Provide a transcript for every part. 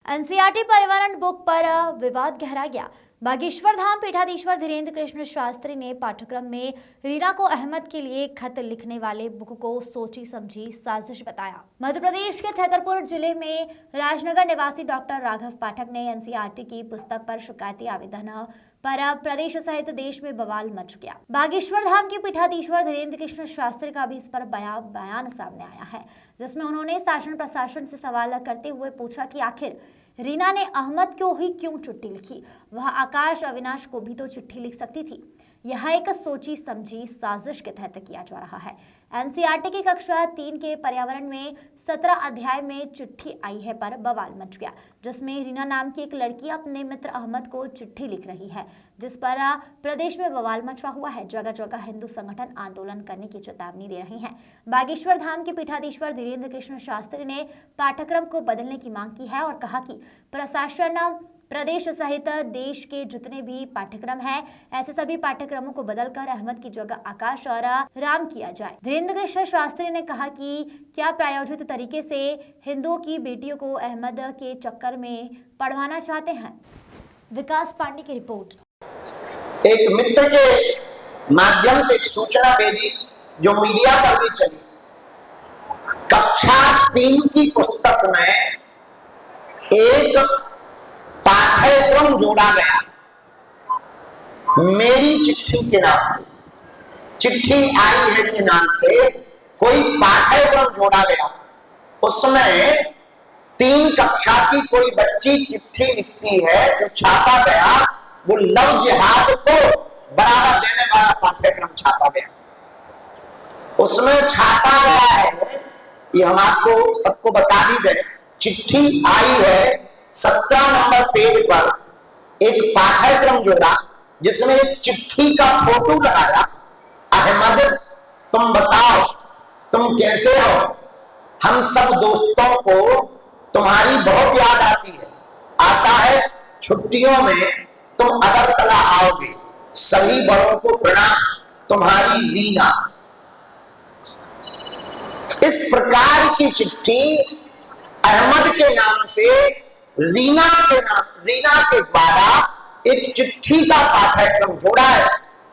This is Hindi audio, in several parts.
एनसीईआरटी पर्यावरण बुक पर विवाद गहरा गया। बागेश्वर धाम पीठाधीश्वर धीरेन्द्र कृष्ण शास्त्री ने पाठ्यक्रम में रीना को अहमद के लिए खत लिखने वाले बुक को सोची समझी साजिश बताया। मध्य प्रदेश के छतरपुर जिले में राजनगर निवासी डॉक्टर राघव पाठक ने एनसीईआरटी की पुस्तक पर शिकायती आवेदन पर प्रदेश सहित देश में बवाल मच गया। बागेश्वर धाम के पीठाधीश्वर धीरेन्द्र कृष्ण शास्त्री का भी इस पर बयान सामने आया है, जिसमें उन्होंने शासन प्रशासन से सवाल करते हुए पूछा कि आखिर रीना ने अहमद को ही क्यों चिट्ठी लिखी, वह आकाश अविनाश को भी तो चिट्ठी लिख सकती थी। यह एक सोची समझी साजिश के तहत किया जा रहा है। एनसीईआरटी की कक्षा 3 के पर्यावरण में 17 अध्याय में चिट्ठी आई है पर बवाल मच गया, जिसमें रीना नाम की एक लड़की अपने मित्र अहमद को चिट्ठी लिख रही है, जिस पर प्रदेश में बवाल मचा हुआ है। जगह जगह हिंदू संगठन आंदोलन करने की चेतावनी दे रहे हैं। बागेश्वर धाम के पीठाधीश्वर धीरेन्द्र कृष्ण शास्त्री ने पाठ्यक्रम को बदलने की मांग की है और कहा कि प्रशासन प्रदेश सहित देश के जितने भी पाठ्यक्रम हैं, ऐसे सभी पाठ्यक्रमों को बदलकर अहमद की जगह आकाश और राम किया जाए। धीरेन्द्र कृष्ण शास्त्री ने कहा कि क्या प्रायोजित तरीके से हिंदुओं की बेटियों को अहमद के चक्कर में पढ़वाना चाहते हैं। विकास पांडे की रिपोर्ट। एक मित्र के माध्यम से एक सूचना भेजी जो मीडिया पर भी चली। कक्षा 3 की पुस्तक में एक पाठ्यक्रम जोड़ा गया मेरी चिट्ठी के नाम से। चिट्ठी आई है के नाम से कोई पाठ्यक्रम जोड़ा गया। उसमें 3 कक्षा की कोई बच्ची चिट्ठी लिखती है, जो छापा गया वो लव जिहाद को बढ़ावा देने वाला पाठ्यक्रम छापा गया। उसमें छापा गया है, ये हम आपको सबको बता भी दें, चिट्ठी आई है 17 नंबर पेज पर एक पाठ्यक्रम जोड़ा, जिसमें एक चिट्ठी का फोटो लगाया। अहमद, तुम बताओ तुम कैसे हो? हम सब दोस्तों को तुम्हारी बहुत याद आती है। आशा है छुट्टियों में तुम अगरतला आओगे। सभी बड़ों को प्रणाम, तुम्हारी रीना। इस प्रकार की चिट्ठी अहमद के नाम से रीना के द्वारा एक चिट्ठी का पाठ्यक्रम जोड़ा है,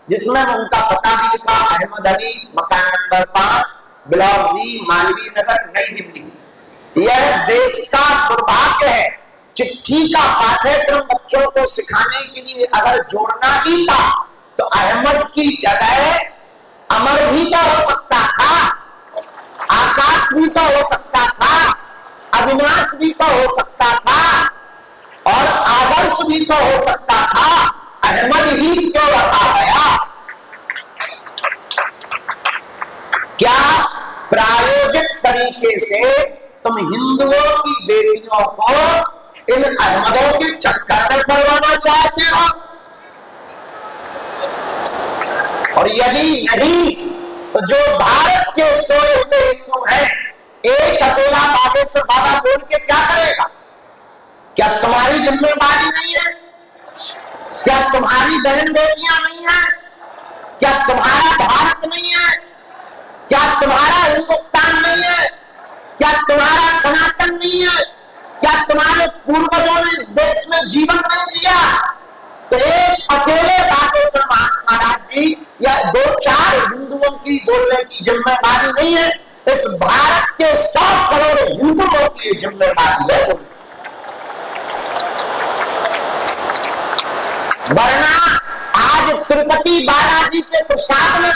जिसमें उनका पता भी लिखा, अहमद अली, मकान नंबर 5, ब्लॉक जी, मालवीय नगर, नई दिल्ली। यह देश का दुर्भाग्य है। चिट्ठी का पाठ्यक्रम बच्चों को सिखाने के लिए अगर जोड़ना ही था तो अहमद की जगह अमर भी तो हो सकता था, आकाश भी तो हो सकता था, अविनाश भी तो हो सकता था और आदर्श भी तो हो सकता था। अहमद ही क्यों रखा गया? क्या प्रायोजित तरीके से तुम हिंदुओं की बेटियों को इन अहमदों के चक्कर में पड़वाना चाहते हो? और यदि नहीं तो जो भारत के सोए हुए हिंदू हैं, एक अकेला बागेश्वर बाबा बोल के क्या करेगा? क्या तुम्हारी जिम्मेदारी नहीं है? क्या तुम्हारी बहन बेटियां नहीं है? क्या तुम्हारा भारत नहीं है? क्या तुम्हारा हिंदुस्तान नहीं है? क्या तुम्हारा सनातन नहीं है? क्या तुम्हारे पूर्वजों ने इस देश में जीवन नहीं जिया? तो एक अकेले बागेश्वर महाराज जी या 2-4 हिंदुओं की बोलने की जिम्मेदारी नहीं है। इस भारत के 100 करोड़ हिंदुओं की जिम्मेदारी है। वरना आज तिरुपति बालाजी के प्रसाद में